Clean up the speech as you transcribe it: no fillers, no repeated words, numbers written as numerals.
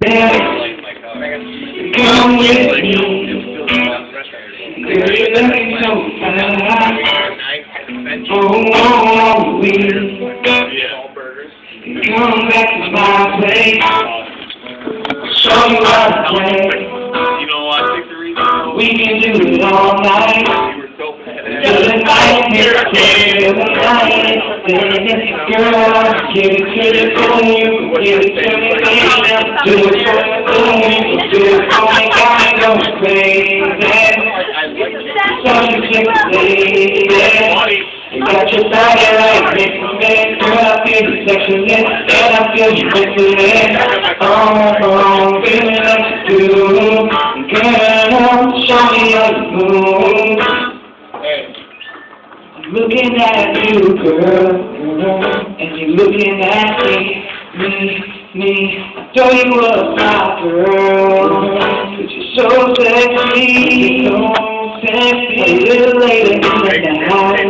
Come with me, girl, you're looking so fine. Oh, we come back to my place, show you how to play. We can do it all night, till the night is clear, the night is clear. Girl, give it to the boom, give it to me, do it for the boom, do it for me, gotta go crazy. So you take the lady, you got your body like this, man. Girl, I feel the sexualness, and I feel you wrestling. Oh, feeling like you do. Girl, show me how you move. I'm looking at you, girl, and you're looking at me. Throw you up, my girl, 'cause you're so sexy, a little later in the night.